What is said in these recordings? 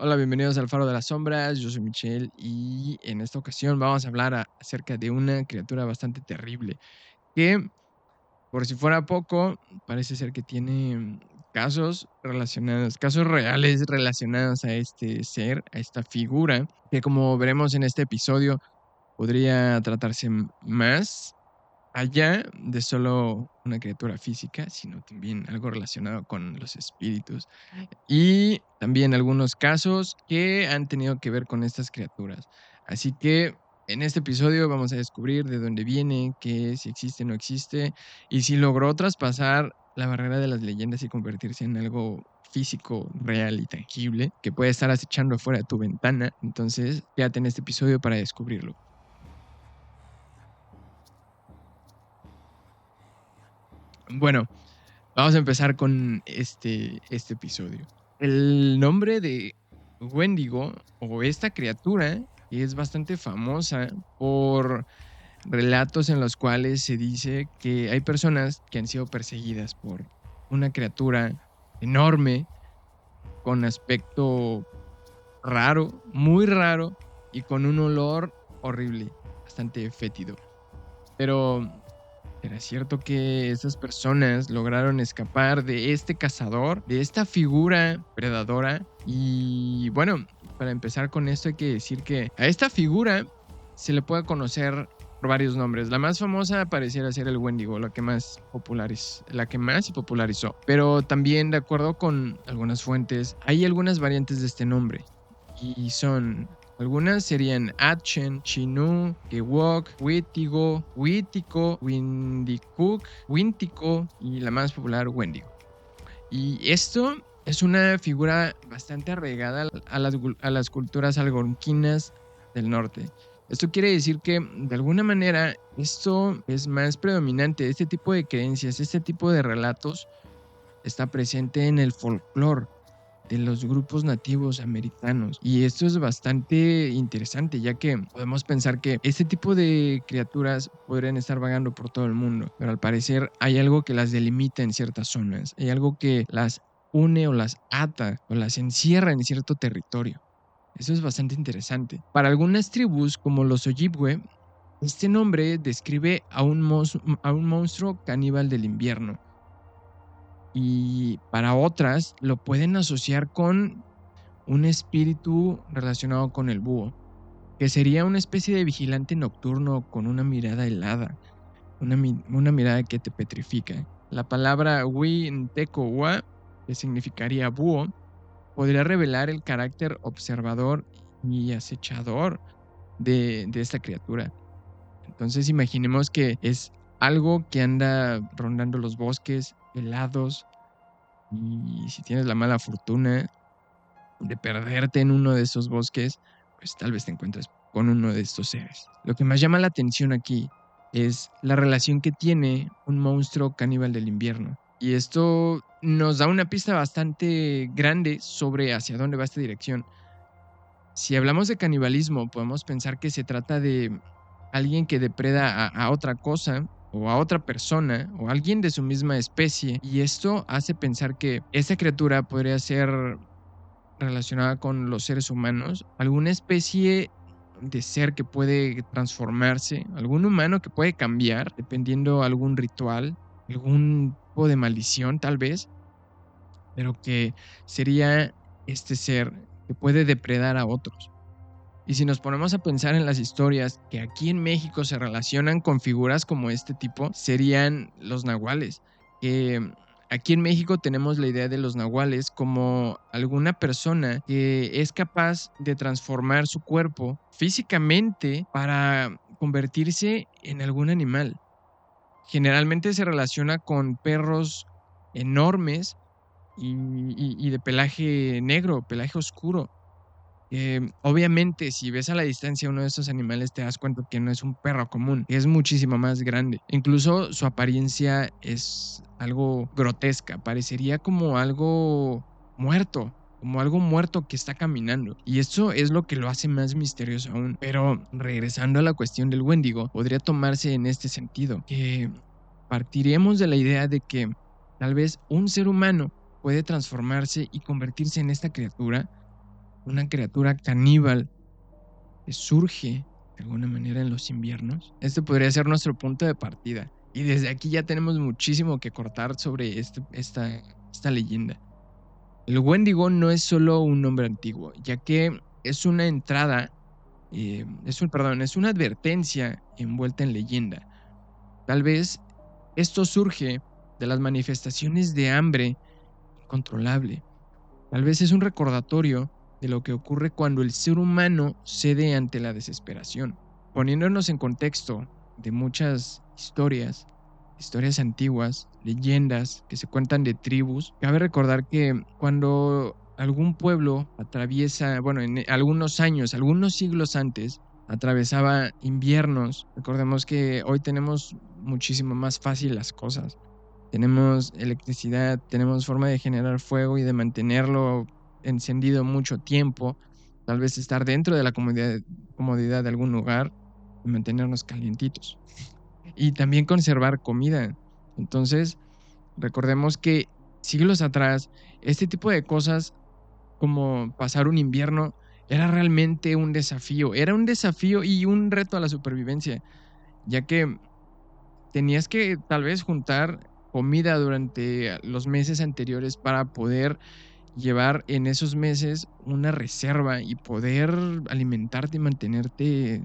Hola, bienvenidos al Faro de las Sombras. Yo soy Michelle y en esta ocasión vamos a hablar acerca de una criatura bastante terrible que, por si fuera poco, parece ser que tiene casos relacionados, casos reales relacionados a este ser, a esta figura, que como veremos en este episodio podría tratarse más allá de solo una criatura física, sino también algo relacionado con los espíritus y también algunos casos que han tenido que ver con estas criaturas. Así que en este episodio vamos a descubrir de dónde viene, qué es, si existe o no existe, y si logró traspasar la barrera de las leyendas y convertirse en algo físico, real y tangible, que puede estar acechando fuera de tu ventana. Entonces, quédate en este episodio para descubrirlo. Bueno, vamos a empezar con este episodio. El nombre de Wendigo, o esta criatura, es bastante famosa por relatos en los cuales se dice que hay personas que han sido perseguidas por una criatura enorme, con aspecto raro, muy raro, y con un olor horrible, bastante fétido. Pero ¿era cierto que esas personas lograron escapar de este cazador, de esta figura predadora? Y bueno, para empezar con esto hay que decir que a esta figura se le puede conocer por varios nombres. La más famosa pareciera ser el Wendigo, la que más se popularizó. Pero también, de acuerdo con algunas fuentes, hay algunas variantes de este nombre. Y son algunas serían Atchen, Chinu, Gewok, Witigo, Witico, Windikuk, Wintico y la más popular, Wendigo. Y esto es una figura bastante arraigada a las culturas algonquinas del norte. Esto quiere decir que, de alguna manera, esto es más predominante. Este tipo de creencias, este tipo de relatos está presente en el folclore de los grupos nativos americanos. Y esto es bastante interesante, ya que podemos pensar que este tipo de criaturas podrían estar vagando por todo el mundo, pero al parecer hay algo que las delimita en ciertas zonas, hay algo que las une o las ata o las encierra en cierto territorio. Eso es bastante interesante. Para algunas tribus, como los Ojibwe, este nombre describe a un monstruo caníbal del invierno, y para otras lo pueden asociar con un espíritu relacionado con el búho, que sería una especie de vigilante nocturno con una mirada helada, una mirada que te petrifica. La palabra Wintecowa, que significaría búho, podría revelar el carácter observador y acechador de esta criatura. Entonces imaginemos que es algo que anda rondando los bosques helados, y si tienes la mala fortuna de perderte en uno de esos bosques, pues tal vez te encuentres con uno de estos seres. Lo que más llama la atención aquí es la relación que tiene un monstruo caníbal del invierno. Y esto nos da una pista bastante grande sobre hacia dónde va esta dirección. Si hablamos de canibalismo, podemos pensar que se trata de alguien que depreda a otra cosa o a otra persona o alguien de su misma especie. Y esto hace pensar que esta criatura podría ser relacionada con los seres humanos, alguna especie de ser que puede transformarse, algún humano que puede cambiar dependiendo algún ritual, algún tipo de maldición tal vez, pero que sería este ser que puede depredar a otros. Y si nos ponemos a pensar en las historias que aquí en México se relacionan con figuras como este tipo, serían los nahuales. Que aquí en México tenemos la idea de los nahuales como alguna persona que es capaz de transformar su cuerpo físicamente para convertirse en algún animal. Generalmente se relaciona con perros enormes y de pelaje negro, pelaje oscuro. Obviamente, si ves a la distancia uno de estos animales, te das cuenta que no es un perro común, es muchísimo más grande. Incluso su apariencia es algo grotesca, parecería como algo muerto que está caminando. Y esto es lo que lo hace más misterioso aún. Pero regresando a la cuestión del Wendigo, podría tomarse en este sentido, que partiremos de la idea de que tal vez un ser humano puede transformarse y convertirse en esta criatura, una criatura caníbal que surge de alguna manera en los inviernos. Este podría ser nuestro punto de partida. Y desde aquí ya tenemos muchísimo que cortar sobre esta leyenda. El Wendigo no es solo un nombre antiguo, ya que es una entrada, es una advertencia envuelta en leyenda. Tal vez esto surge de las manifestaciones de hambre incontrolable. Tal vez es un recordatorio de lo que ocurre cuando el ser humano cede ante la desesperación. Poniéndonos en contexto de muchas historias antiguas, leyendas que se cuentan de tribus, cabe recordar que cuando algún pueblo atraviesa, bueno, en algunos años, algunos siglos antes, atravesaba inviernos, recordemos que hoy tenemos muchísimo más fácil las cosas. Tenemos electricidad, tenemos forma de generar fuego y de mantenerlo encendido mucho tiempo. Tal vez estar dentro de la comodidad de algún lugar y mantenernos calientitos. Y también conservar comida. Entonces, recordemos que siglos atrás, este tipo de cosas como pasar un invierno era realmente un desafío. Era un desafío y un reto a la supervivencia, ya que tenías que tal vez juntar comida durante los meses anteriores para poder llevar en esos meses una reserva y poder alimentarte y mantenerte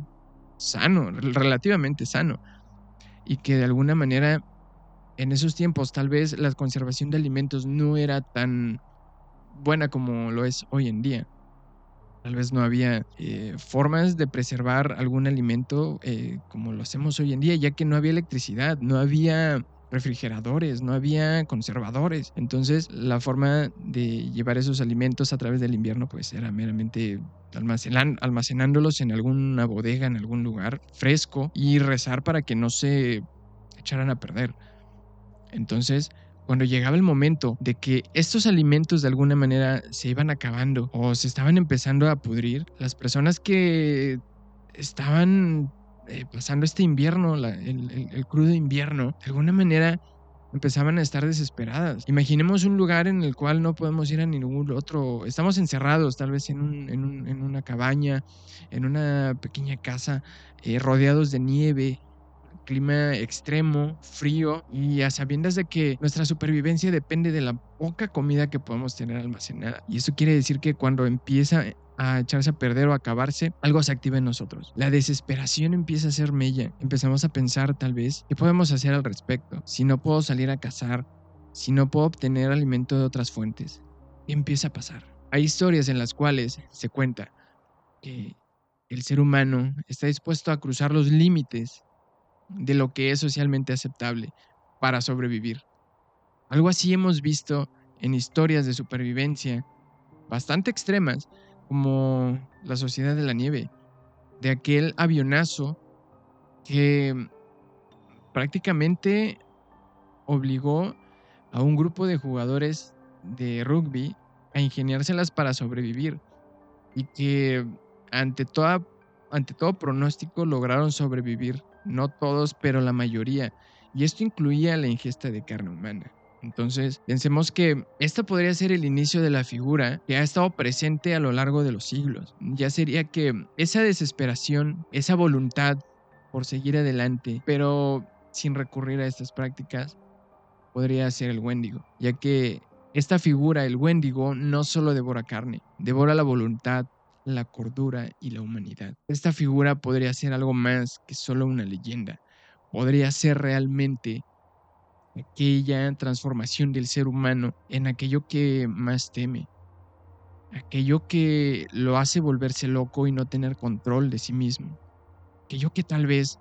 sano, relativamente sano. Y que de alguna manera en esos tiempos tal vez la conservación de alimentos no era tan buena como lo es hoy en día. Tal vez no había formas de preservar algún alimento como lo hacemos hoy en día, ya que no había electricidad, no había refrigeradores, no había conservadores. Entonces, la forma de llevar esos alimentos a través del invierno, pues era meramente almacenándolos en alguna bodega, en algún lugar fresco y rezar para que no se echaran a perder. Entonces, cuando llegaba el momento de que estos alimentos de alguna manera se iban acabando o se estaban empezando a pudrir, las personas que estaban pasando este invierno, el crudo invierno, de alguna manera empezaban a estar desesperadas. Imaginemos un lugar en el cual no podemos ir a ningún otro, estamos encerrados tal vez en una cabaña, en una pequeña casa, rodeados de nieve, clima extremo, frío y a sabiendas de que nuestra supervivencia depende de la poca comida que podemos tener almacenada. Y eso quiere decir que cuando empieza a echarse a perder o a acabarse, algo se activa en nosotros. La desesperación empieza a ser mella. Empezamos a pensar tal vez qué podemos hacer al respecto. Si no puedo salir a cazar, si no puedo obtener alimento de otras fuentes, ¿qué empieza a pasar? Hay historias en las cuales se cuenta que el ser humano está dispuesto a cruzar los límites de lo que es socialmente aceptable para sobrevivir. Algo así hemos visto en historias de supervivencia bastante extremas, como la Sociedad de la Nieve, de aquel avionazo que prácticamente obligó a un grupo de jugadores de rugby a ingeniárselas para sobrevivir y que ante toda, ante todo pronóstico lograron sobrevivir. No todos, pero la mayoría. Y esto incluía la ingesta de carne humana. Entonces, pensemos que esta podría ser el inicio de la figura que ha estado presente a lo largo de los siglos. Ya sería que esa desesperación, esa voluntad por seguir adelante, pero sin recurrir a estas prácticas, podría ser el Wendigo, ya que esta figura, el Wendigo, no solo devora carne, devora la voluntad, la cordura y la humanidad. Esta figura podría ser algo más que solo una leyenda. Podría ser realmente aquella transformación del ser humano en aquello que más teme, aquello que lo hace volverse loco y no tener control de sí mismo, aquello que tal vez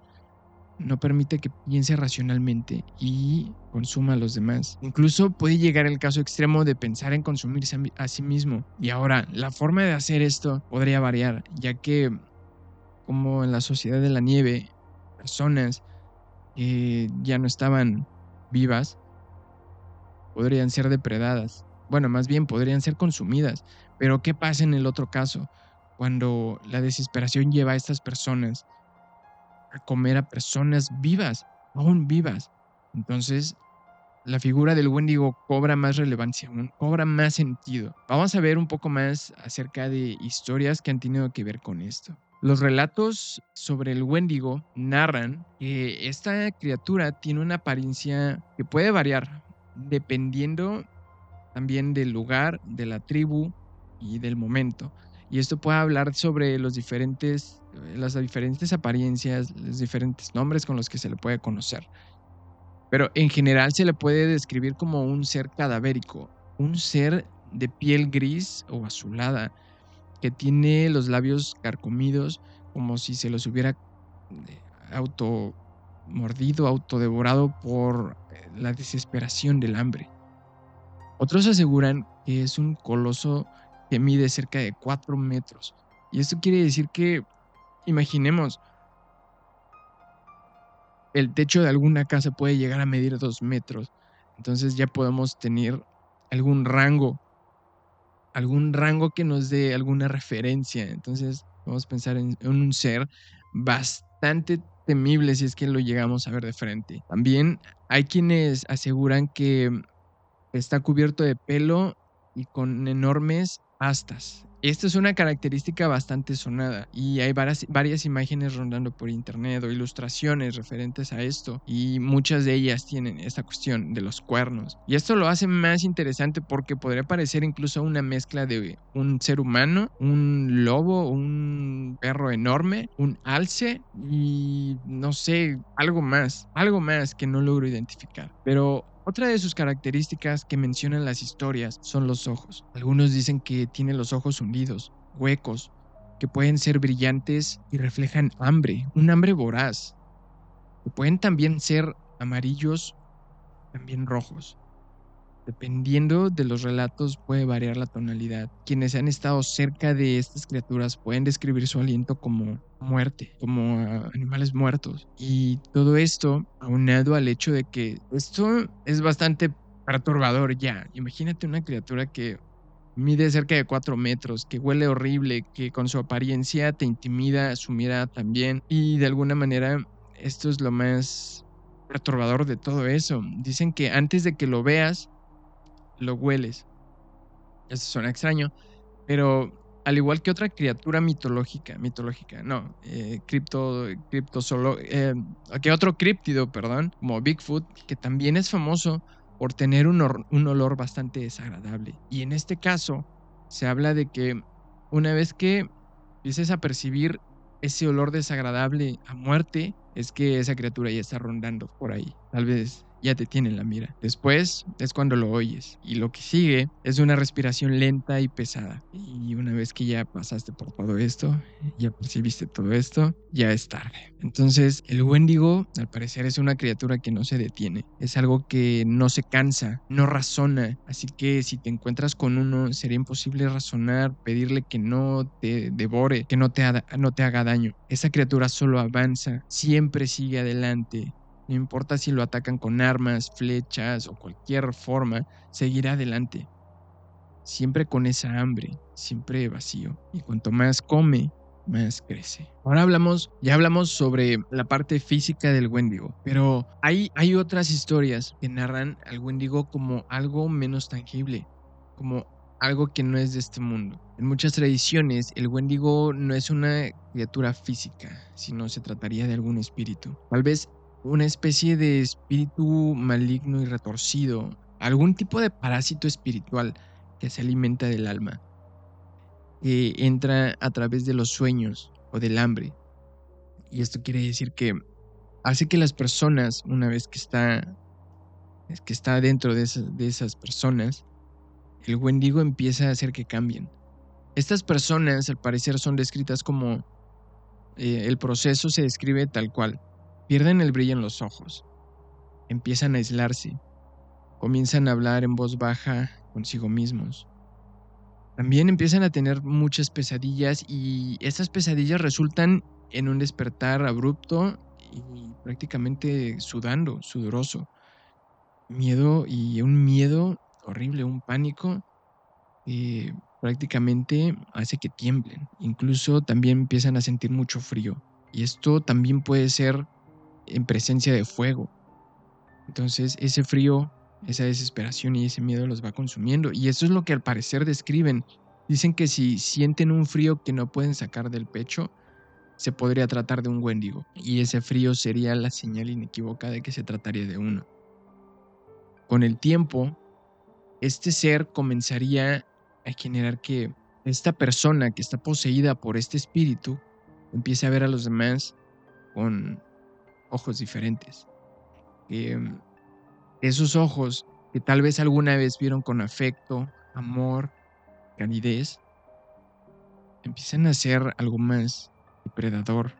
no permite que piense racionalmente y consuma a los demás. Incluso puede llegar el caso extremo de pensar en consumirse a sí mismo. Y ahora, la forma de hacer esto podría variar, ya que, como en la Sociedad de la Nieve, personas que ya no estaban vivas podrían ser depredadas. Bueno, más bien podrían ser consumidas. Pero ¿qué pasa en el otro caso? Cuando la desesperación lleva a estas personas a comer a personas vivas, aún vivas. Entonces, la figura del Wendigo cobra más relevancia aún, cobra más sentido. Vamos a ver un poco más acerca de historias que han tenido que ver con esto. Los relatos sobre el Wendigo narran que esta criatura tiene una apariencia que puede variar dependiendo también del lugar, de la tribu y del momento. Y esto puede hablar sobre las diferentes apariencias, los diferentes nombres con los que se le puede conocer. Pero en general se le puede describir como un ser cadavérico, un ser de piel gris o azulada, que tiene los labios carcomidos como si se los hubiera auto mordido, autodevorado por la desesperación del hambre. Otros aseguran que es un coloso que mide cerca de 4 metros. Y esto quiere decir que, imaginemos, el techo de alguna casa puede llegar a medir 2 metros. Entonces ya podemos tener algún rango que nos dé alguna referencia. Entonces vamos a pensar en un ser bastante temible si es que lo llegamos a ver de frente. También hay quienes aseguran que está cubierto de pelo y con enormes astas. Esta es una característica bastante sonada y hay varias imágenes rondando por internet o ilustraciones referentes a esto y muchas de ellas tienen esta cuestión de los cuernos. Y esto lo hace más interesante porque podría parecer incluso una mezcla de un ser humano, un lobo, un perro enorme, un alce y no sé, algo más que no logro identificar. Pero otra de sus características que mencionan las historias son los ojos. Algunos dicen que tiene los ojos hundidos, huecos, que pueden ser brillantes y reflejan hambre, un hambre voraz, que pueden también ser amarillos, también rojos. Dependiendo de los relatos puede variar la tonalidad. Quienes han estado cerca de estas criaturas pueden describir su aliento como muerte, como animales muertos. Y todo esto aunado al hecho de que esto es bastante perturbador ya. Imagínate una criatura que mide cerca de 4 metros, que huele horrible, que con su apariencia te intimida, su mirada también. Y de alguna manera esto es lo más perturbador de todo eso. Dicen que antes de que lo veas, lo hueles. Eso suena extraño, pero al igual que otra criatura mitológica, no, que otro críptido, perdón, como Bigfoot, que también es famoso por tener un olor bastante desagradable. Y en este caso, se habla de que una vez que empieces a percibir ese olor desagradable a muerte, es que esa criatura ya está rondando por ahí. Tal vez ya te tiene en la mira. Después es cuando lo oyes. Y lo que sigue es una respiración lenta y pesada. Y una vez que ya pasaste por todo esto, ya percibiste todo esto, ya es tarde. Entonces, el Wendigo, al parecer, es una criatura que no se detiene. Es algo que no se cansa, no razona. Así que si te encuentras con uno, sería imposible razonar, pedirle que no te devore, que no te haga daño. Esa criatura solo avanza, siempre sigue adelante. No importa si lo atacan con armas, flechas o cualquier forma, seguirá adelante. Siempre con esa hambre, siempre vacío. Y cuanto más come, más crece. Ahora ya hablamos sobre la parte física del Wendigo, pero hay otras historias que narran al Wendigo como algo menos tangible, como algo que no es de este mundo. En muchas tradiciones, el Wendigo no es una criatura física, sino se trataría de algún espíritu. Tal vez una especie de espíritu maligno y retorcido, algún tipo de parásito espiritual que se alimenta del alma, que entra a través de los sueños o del hambre. Y esto quiere decir que hace que las personas, una vez que está dentro de esas personas, el Wendigo empieza a hacer que cambien. Estas personas, al parecer, son descritas como el proceso se describe tal cual. Pierden el brillo en los ojos, empiezan a aislarse, comienzan a hablar en voz baja consigo mismos. También empiezan a tener muchas pesadillas y estas pesadillas resultan en un despertar abrupto y prácticamente sudoroso. Miedo y un miedo horrible, un pánico que prácticamente hace que tiemblen. Incluso también empiezan a sentir mucho frío. Y esto también puede ser en presencia de fuego. Entonces ese frío Esa desesperación y ese miedo los va consumiendo. Y eso es lo que al parecer describen. Dicen que si sienten un frío que no pueden sacar del pecho, se podría tratar de un Wendigo. Y ese frío sería la señal inequívoca de que se trataría de uno. Con el tiempo, este ser comenzaría a generar que esta persona que está poseída por este espíritu empiece a ver a los demás con ojos diferentes. Que esos ojos que tal vez alguna vez vieron con afecto, amor, calidez, empiezan a ser algo más depredador,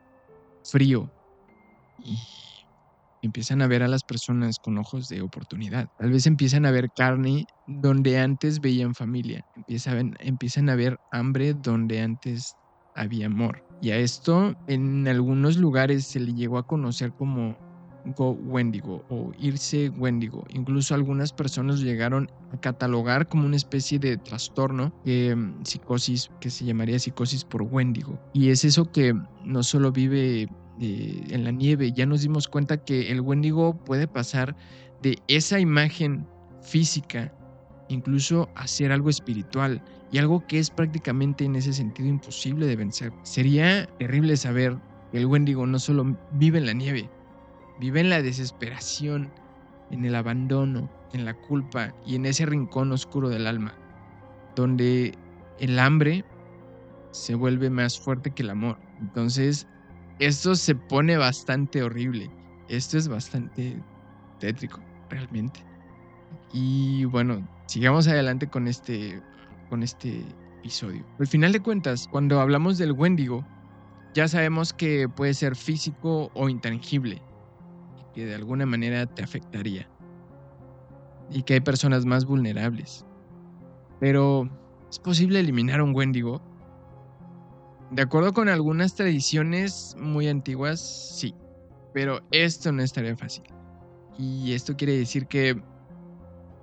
frío, y empiezan a ver a las personas con ojos de oportunidad. Tal vez empiezan a ver carne donde antes veían familia. Empiezan a ver hambre donde antes había amor. Y a esto en algunos lugares se le llegó a conocer como Go Wendigo o irse Wendigo. Incluso algunas personas llegaron a catalogar como una especie de trastorno, psicosis, que se llamaría psicosis por Wendigo. Y es eso que no solo vive en la nieve. Ya nos dimos cuenta que el Wendigo puede pasar de esa imagen física incluso a ser algo espiritual y algo que es prácticamente en ese sentido imposible de vencer. Sería terrible saber que el Wendigo no solo vive en la nieve, vive en la desesperación, en el abandono, en la culpa y en ese rincón oscuro del alma, donde el hambre se vuelve más fuerte que el amor. Entonces, esto se pone bastante horrible. Esto es bastante tétrico, realmente. Y bueno, sigamos adelante con este episodio. Al final de cuentas, cuando hablamos del Wendigo, ya sabemos que puede ser físico o intangible, y que de alguna manera te afectaría, y que hay personas más vulnerables. Pero, ¿es posible eliminar a un Wendigo? De acuerdo con algunas tradiciones muy antiguas, sí, pero esto no es tarea fácil. Y esto quiere decir que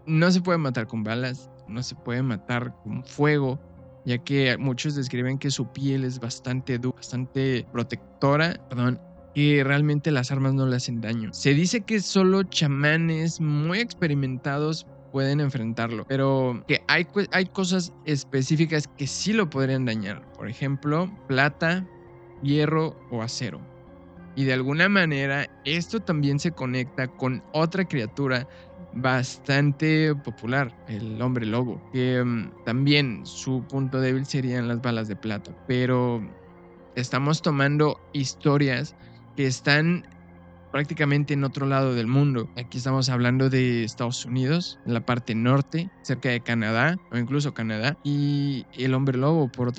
no se puede matar con balas, no se puede matar con fuego, ya que muchos describen que su piel es bastante dura, bastante protectora, perdón, y realmente las armas no le hacen daño. Se dice que solo chamanes muy experimentados pueden enfrentarlo, pero que hay cosas específicas que sí lo podrían dañar. Por ejemplo, plata, hierro o acero. Y de alguna manera esto también se conecta con otra criatura bastante popular, el hombre lobo, que también su punto débil serían las balas de plata, pero estamos tomando historias que están prácticamente en otro lado del mundo. Aquí estamos hablando de Estados Unidos, en la parte norte, cerca de Canadá o incluso Canadá, y el hombre lobo por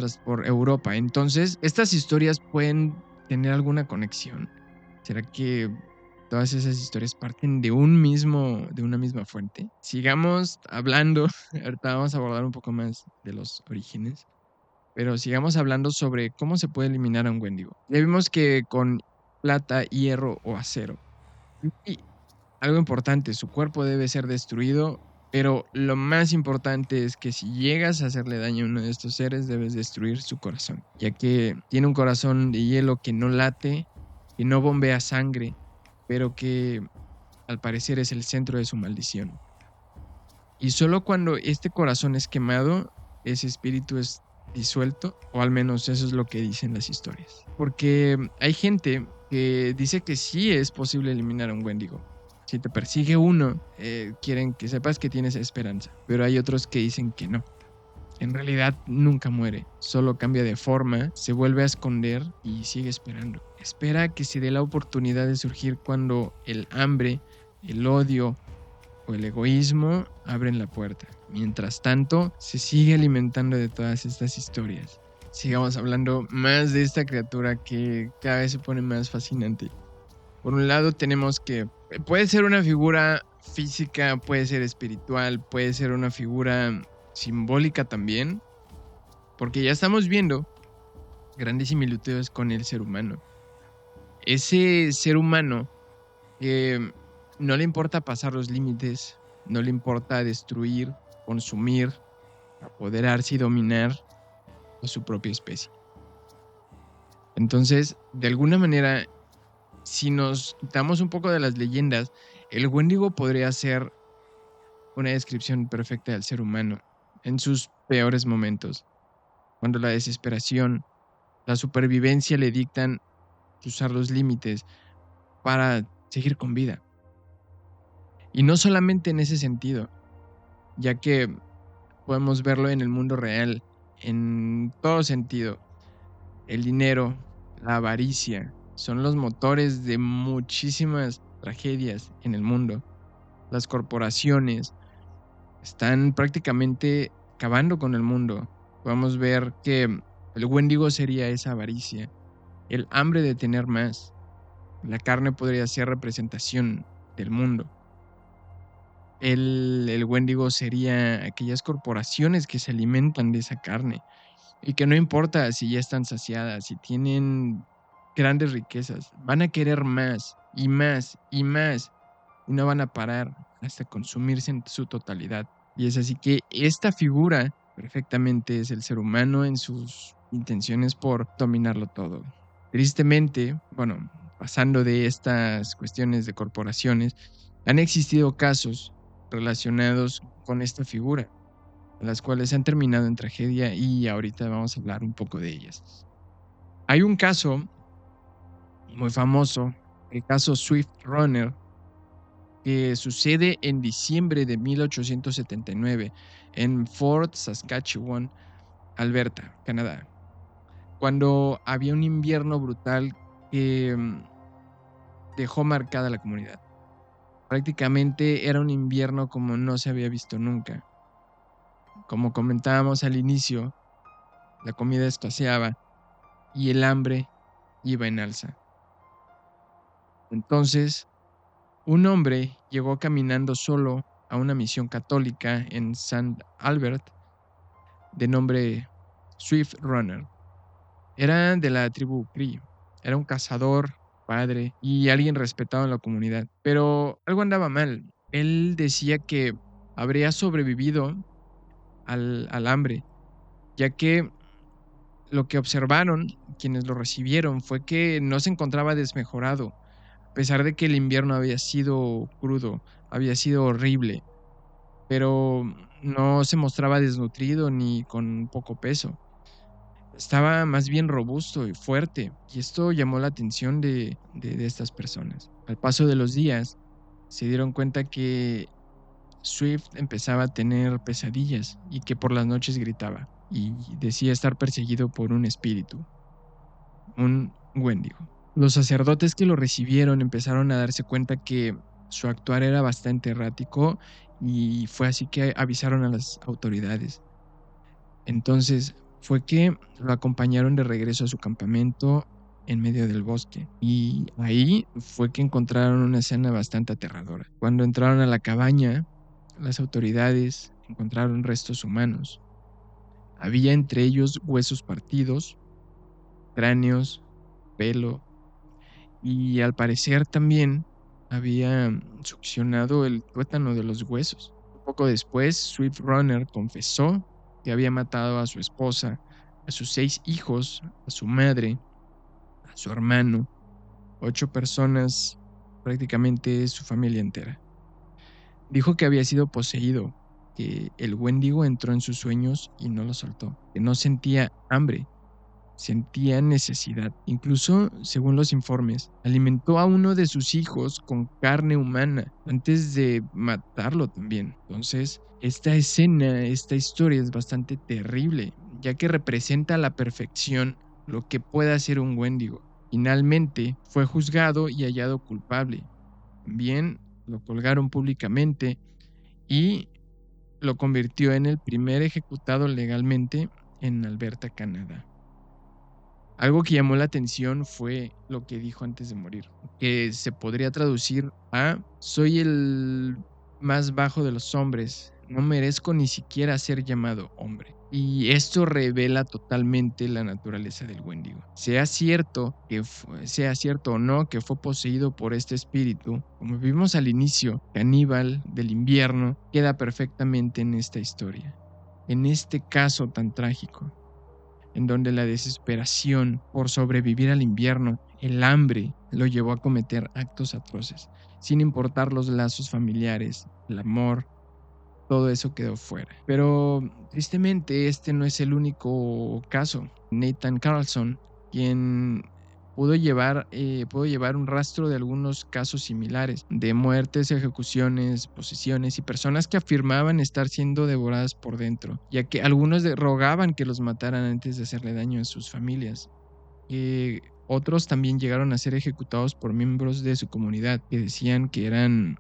Europa. Entonces, estas historias pueden tener alguna conexión. ¿Será que todas esas historias parten de de una misma fuente? Sigamos hablando. Ahorita vamos a abordar un poco más de los orígenes. Pero sigamos hablando sobre cómo se puede eliminar a un Wendigo. Ya vimos que con plata, hierro o acero. Y algo importante, su cuerpo debe ser destruido, pero lo más importante es que si llegas a hacerle daño a uno de estos seres, debes destruir su corazón, ya que tiene un corazón de hielo que no late, que no bombea sangre, pero que al parecer es el centro de su maldición. Y solo cuando este corazón es quemado, ese espíritu es disuelto, o al menos eso es lo que dicen las historias. Porque hay gente que dice que sí es posible eliminar a un Wendigo. Si te persigue uno, quieren que sepas que tienes esperanza. Pero hay otros que dicen que no. En realidad nunca muere, solo cambia de forma, se vuelve a esconder y sigue esperando. Espera que se dé la oportunidad de surgir cuando el hambre, el odio o el egoísmo abren la puerta. Mientras tanto, se sigue alimentando de todas estas historias. Sigamos hablando más de esta criatura que cada vez se pone más fascinante. Por un lado tenemos que puede ser una figura física, puede ser espiritual, puede ser una figura simbólica también, porque ya estamos viendo grandes similitudes con el ser humano. Ese ser humano que no le importa pasar los límites, no le importa destruir, consumir, apoderarse y dominar a su propia especie. Entonces, de alguna manera, si nos quitamos un poco de las leyendas, el Wendigo podría ser una descripción perfecta del ser humano en sus peores momentos, cuando la desesperación, la supervivencia le dictan usar los límites para seguir con vida. Y no solamente en ese sentido, ya que podemos verlo en el mundo real, en todo sentido. El dinero, la avaricia, son los motores de muchísimas tragedias en el mundo. Las corporaciones están prácticamente acabando con el mundo. Podemos ver que el Wendigo sería esa avaricia, el hambre de tener más. La carne podría ser representación del mundo. El Wendigo sería aquellas corporaciones que se alimentan de esa carne y que no importa si ya están saciadas, si tienen grandes riquezas, van a querer más y más y más y no van a parar hasta consumirse en su totalidad. Y es así que esta figura perfectamente es el ser humano en sus intenciones por dominarlo todo. Tristemente, bueno, pasando de estas cuestiones de corporaciones, han existido casos relacionados con esta figura, las cuales han terminado en tragedia y ahorita vamos a hablar un poco de ellas. Hay un caso muy famoso, el caso Swift Runner, que sucede en diciembre de 1879 en Fort Saskatchewan, Alberta, Canadá, cuando había un invierno brutal que dejó marcada la comunidad. Prácticamente era un invierno como no se había visto nunca. Como comentábamos al inicio, la comida escaseaba y el hambre iba en alza. Entonces, un hombre llegó caminando solo a una misión católica en St. Albert de nombre Swift Runner. Era de la tribu Cree. Era un cazador, padre y alguien respetado en la comunidad. Pero algo andaba mal. Él decía que habría sobrevivido al hambre, ya que lo que observaron quienes lo recibieron fue que no se encontraba desmejorado, a pesar de que el invierno había sido crudo, había sido horrible, pero no se mostraba desnutrido ni con poco peso. Estaba más bien robusto y fuerte, y esto llamó la atención de estas personas. Al paso de los días, se dieron cuenta que Swift empezaba a tener pesadillas y que por las noches gritaba y decía estar perseguido por un espíritu, un Wendigo. Los sacerdotes que lo recibieron empezaron a darse cuenta que su actuar era bastante errático y fue así que avisaron a las autoridades. Entonces fue que lo acompañaron de regreso a su campamento en medio del bosque y ahí fue que encontraron una escena bastante aterradora. Cuando entraron a la cabaña, las autoridades encontraron restos humanos. Había entre ellos huesos partidos, cráneos, pelo y al parecer también había succionado el tuétano de los huesos. Poco después, Swift Runner confesó que había matado a su esposa, a sus 6 hijos, a su madre, a su hermano, 8 personas, prácticamente su familia entera. Dijo que había sido poseído, que el Wendigo entró en sus sueños y no lo soltó, que no sentía hambre, sentía necesidad. Incluso, según los informes, alimentó a uno de sus hijos con carne humana antes de matarlo también. Entonces, esta escena, esta historia es bastante terrible, ya que representa a la perfección lo que puede hacer un Wendigo. Finalmente, fue juzgado y hallado culpable. Bien, lo colgaron públicamente y lo convirtió en el primer ejecutado legalmente en Alberta, Canadá. Algo que llamó la atención fue lo que dijo antes de morir, que se podría traducir a soy el más bajo de los hombres, no merezco ni siquiera ser llamado hombre. Y esto revela totalmente la naturaleza del Wendigo. Sea cierto o no que fue poseído por este espíritu, como vimos al inicio, Caníbal del invierno queda perfectamente en esta historia, en este caso tan trágico, en donde la desesperación por sobrevivir al invierno, el hambre, lo llevó a cometer actos atroces, sin importar los lazos familiares, el amor todo eso quedó fuera. Pero tristemente este no es el único caso. Nathan Carlson, quien pudo llevar un rastro de algunos casos similares, de muertes, ejecuciones, posesiones y personas que afirmaban estar siendo devoradas por dentro, ya que algunos rogaban que los mataran antes de hacerle daño a sus familias. Otros también llegaron a ser ejecutados por miembros de su comunidad que decían que eran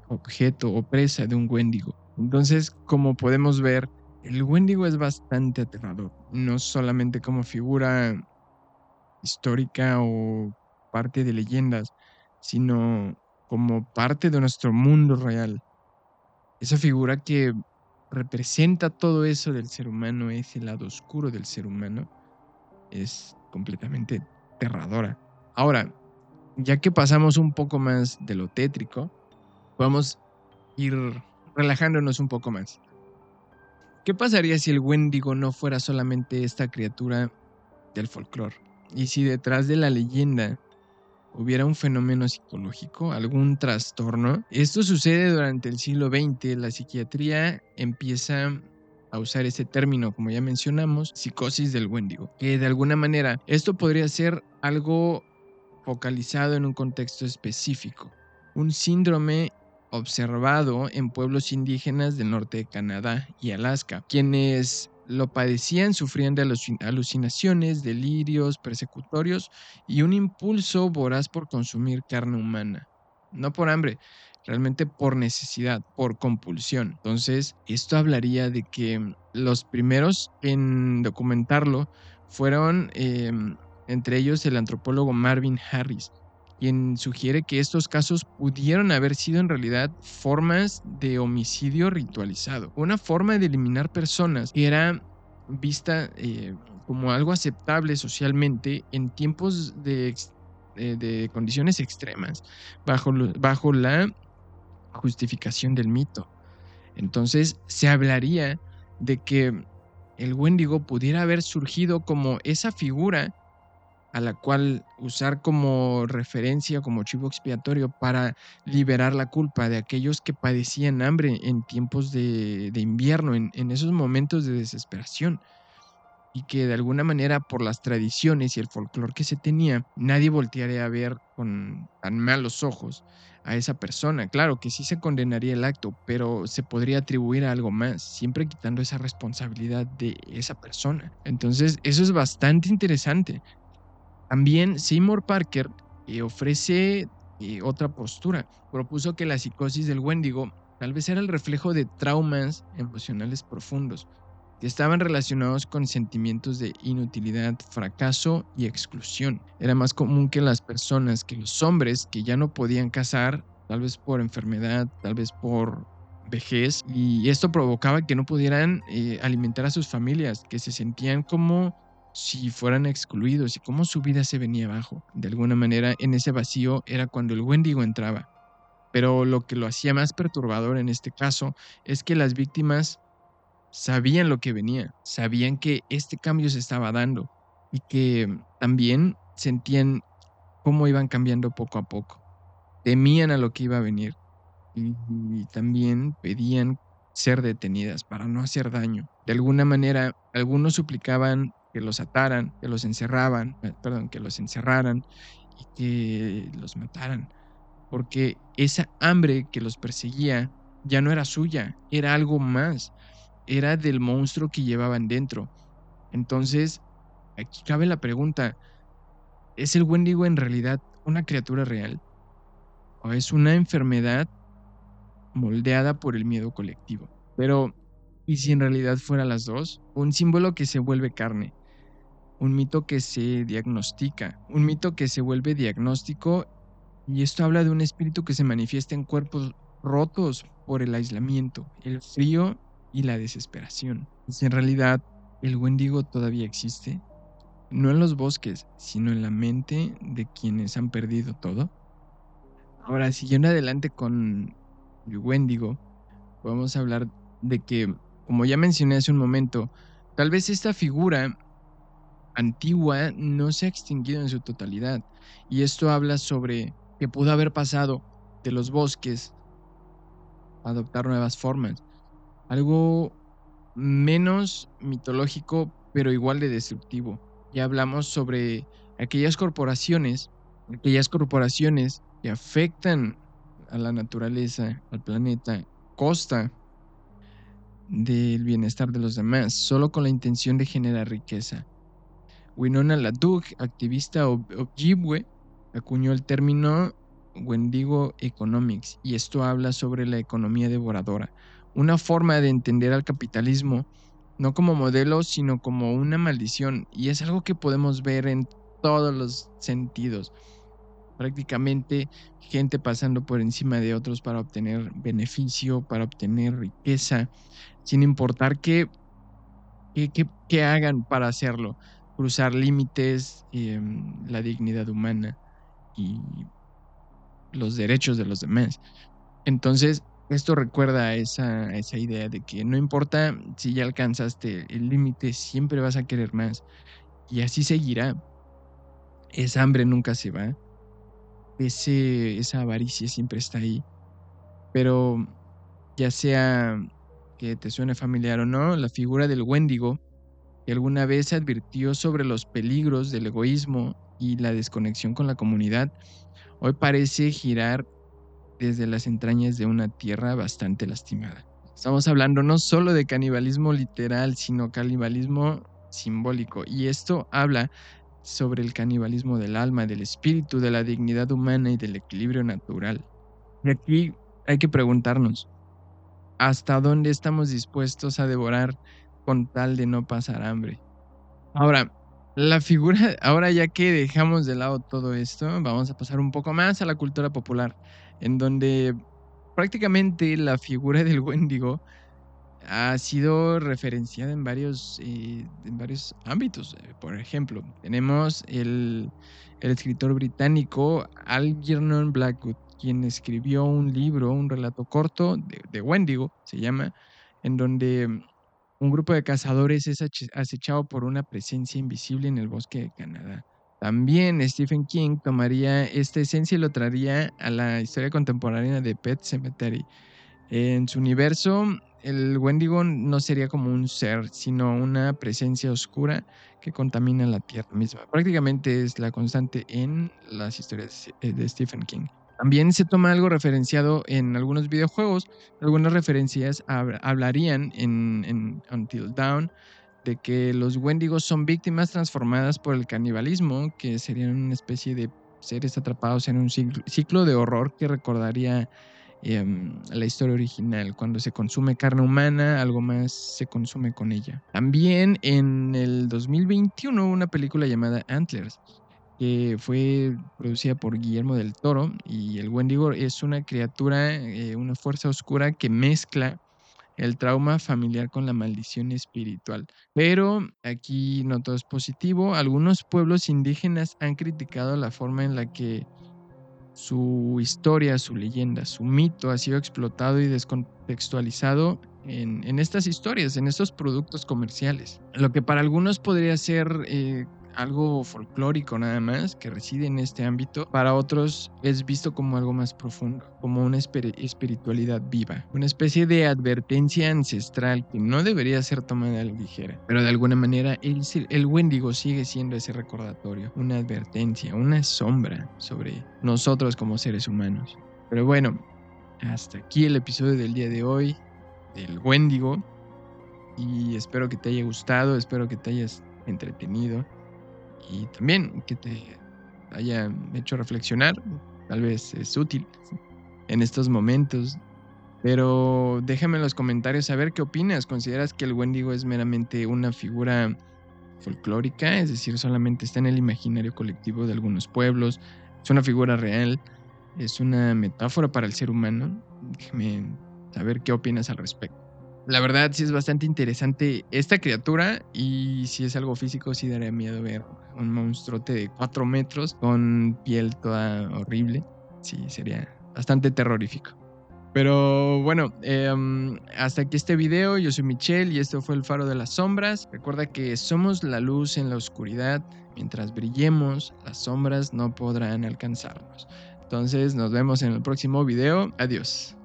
objeto o presa de un Wendigo. Entonces, como podemos ver, el Wendigo es bastante aterrador, no solamente como figura histórica o parte de leyendas, sino como parte de nuestro mundo real. Esa figura que representa todo eso del ser humano, ese lado oscuro del ser humano, es completamente aterradora. Ahora, ya que pasamos un poco más de lo tétrico, vamos a ir relajándonos un poco más. ¿Qué pasaría si el Wendigo no fuera solamente esta criatura del folclore? Y si detrás de la leyenda hubiera un fenómeno psicológico, algún trastorno. Esto sucede durante el siglo XX. La psiquiatría empieza a usar ese término, como ya mencionamos, psicosis del Wendigo, que de alguna manera esto podría ser algo focalizado en un contexto específico, un síndrome observado en pueblos indígenas del norte de Canadá y Alaska. Quienes lo padecían sufrían de alucinaciones, delirios persecutorios y un impulso voraz por consumir carne humana. No por hambre, realmente por necesidad, por compulsión. Entonces, esto hablaría de que los primeros en documentarlo fueron entre ellos el antropólogo Marvin Harris, quien sugiere que estos casos pudieron haber sido en realidad formas de homicidio ritualizado, una forma de eliminar personas que era vista como algo aceptable socialmente en tiempos de condiciones extremas, bajo la justificación del mito. Entonces se hablaría de que el Wendigo pudiera haber surgido como esa figura a la cual usar como referencia, como chivo expiatorio para liberar la culpa de aquellos que padecían hambre en tiempos de invierno, en esos momentos de desesperación. Y que de alguna manera por las tradiciones y el folclore que se tenía, nadie voltearía a ver con tan malos ojos a esa persona. Claro que sí se condenaría el acto, pero se podría atribuir a algo más, siempre quitando esa responsabilidad de esa persona. Entonces, eso es bastante interesante. También Seymour Parker ofrece otra postura. Propuso que la psicosis del Wendigo tal vez era el reflejo de traumas emocionales profundos que estaban relacionados con sentimientos de inutilidad, fracaso y exclusión. Era más común que las personas, que los hombres que ya no podían cazar, tal vez por enfermedad, tal vez por vejez, y esto provocaba que no pudieran alimentar a sus familias, que se sentían como si fueran excluidos y cómo su vida se venía abajo. De alguna manera, en ese vacío era cuando el Wendigo entraba. Pero lo que lo hacía más perturbador en este caso es que las víctimas sabían lo que venía, sabían que este cambio se estaba dando y que también sentían cómo iban cambiando poco a poco. Temían a lo que iba a venir y también pedían ser detenidas para no hacer daño. De alguna manera, algunos suplicaban que los ataran, que los encerraban, perdón, que los encerraran y que los mataran, porque esa hambre que los perseguía ya no era suya, era algo más, era del monstruo que llevaban dentro. Entonces, aquí cabe la pregunta, ¿es el Wendigo en realidad una criatura real o es una enfermedad moldeada por el miedo colectivo? Pero, ¿y si en realidad fuera las dos? Un símbolo que se vuelve carne, un mito que se diagnostica, un mito que se vuelve diagnóstico, y esto habla de un espíritu que se manifiesta en cuerpos rotos por el aislamiento, el frío y la desesperación. ¿Y si en realidad el Wendigo todavía existe? No en los bosques, sino en la mente de quienes han perdido todo. Ahora, siguiendo adelante con el Wendigo, podemos hablar de que, como ya mencioné hace un momento, tal vez esta figura antigua no se ha extinguido en su totalidad. Y esto habla sobre que pudo haber pasado de los bosques a adoptar nuevas formas. algo menos mitológico, pero igual de destructivo. Ya hablamos sobre aquellas corporaciones que afectan a la naturaleza, al planeta, a costa del bienestar de los demás, solo con la intención de generar riqueza. Winona LaDuke, activista Ojibwe, acuñó el término Wendigo Economics, y esto habla sobre la economía devoradora, una forma de entender al capitalismo no como modelo, sino como una maldición, y es algo que podemos ver en todos los sentidos. Prácticamente gente pasando por encima de otros para obtener beneficio, para obtener riqueza, sin importar qué hagan para hacerlo, cruzar límites, la dignidad humana y los derechos de los demás. Entonces, esto recuerda a esa idea de que no importa si ya alcanzaste el límite, siempre vas a querer más. Y así seguirá. Esa hambre nunca se va. Esa avaricia siempre está ahí. Pero ya sea que te suene familiar o no, la figura del Wendigo, que alguna vez advirtió sobre los peligros del egoísmo y la desconexión con la comunidad, hoy parece girar desde las entrañas de una tierra bastante lastimada. Estamos hablando no solo de canibalismo literal, sino canibalismo simbólico. Y esto habla sobre el canibalismo del alma, del espíritu, de la dignidad humana y del equilibrio natural. Y aquí hay que preguntarnos, ¿hasta dónde estamos dispuestos a devorar con tal de no pasar hambre? Ahora, ahora ya que dejamos de lado todo esto, vamos a pasar un poco más a la cultura popular, en donde prácticamente la figura del Wendigo ha sido referenciada en varios ámbitos. Por ejemplo, tenemos el escritor británico Algernon Blackwood, quien escribió un libro, un relato corto de Wendigo, se llama, en donde un grupo de cazadores es acechado por una presencia invisible en el bosque de Canadá. También Stephen King tomaría esta esencia y lo traería a la historia contemporánea de Pet Sematary. En su universo, el Wendigo no sería como un ser, sino una presencia oscura que contamina la tierra misma. Prácticamente es la constante en las historias de Stephen King. También se toma algo referenciado en algunos videojuegos. Algunas referencias hablarían en Until Dawn de que los Wendigos son víctimas transformadas por el canibalismo, que serían una especie de seres atrapados en un ciclo de horror que recordaría la historia original. Cuando se consume carne humana, algo más se consume con ella. También en el 2021, una película llamada Antlers, que fue producida por Guillermo del Toro, y el Wendigo es una criatura, una fuerza oscura que mezcla el trauma familiar con la maldición espiritual. Pero aquí no todo es positivo. Algunos pueblos indígenas han criticado la forma en la que su historia, su leyenda, su mito ha sido explotado y descontextualizado en estas historias, en estos productos comerciales. Lo que para algunos podría ser algo folclórico nada más, que reside en este ámbito, para otros es visto como algo más profundo, como una espiritualidad viva, una especie de advertencia ancestral que no debería ser tomada a la ligera. Pero de alguna manera el Wendigo sigue siendo ese recordatorio, una advertencia, una sombra sobre nosotros como seres humanos. Pero bueno, hasta aquí el episodio del día de hoy del Wendigo, y espero que te haya gustado, espero que te hayas entretenido y también que te haya hecho reflexionar. Tal vez es útil en estos momentos, pero déjame en los comentarios saber qué opinas. ¿Consideras que el Wendigo es meramente una figura folclórica, es decir, solamente está en el imaginario colectivo de algunos pueblos? ¿Es una figura real? ¿Es una metáfora para el ser humano? Déjame saber qué opinas al respecto. La verdad, sí es bastante interesante esta criatura, y si es algo físico, sí daría miedo ver un monstruote de 4 metros con piel toda horrible. Sí, sería bastante terrorífico. Pero bueno, hasta aquí este video. Yo soy Michelle y esto fue El Faro de las Sombras. Recuerda que somos la luz en la oscuridad. Mientras brillemos, las sombras no podrán alcanzarnos. Entonces, nos vemos en el próximo video. Adiós.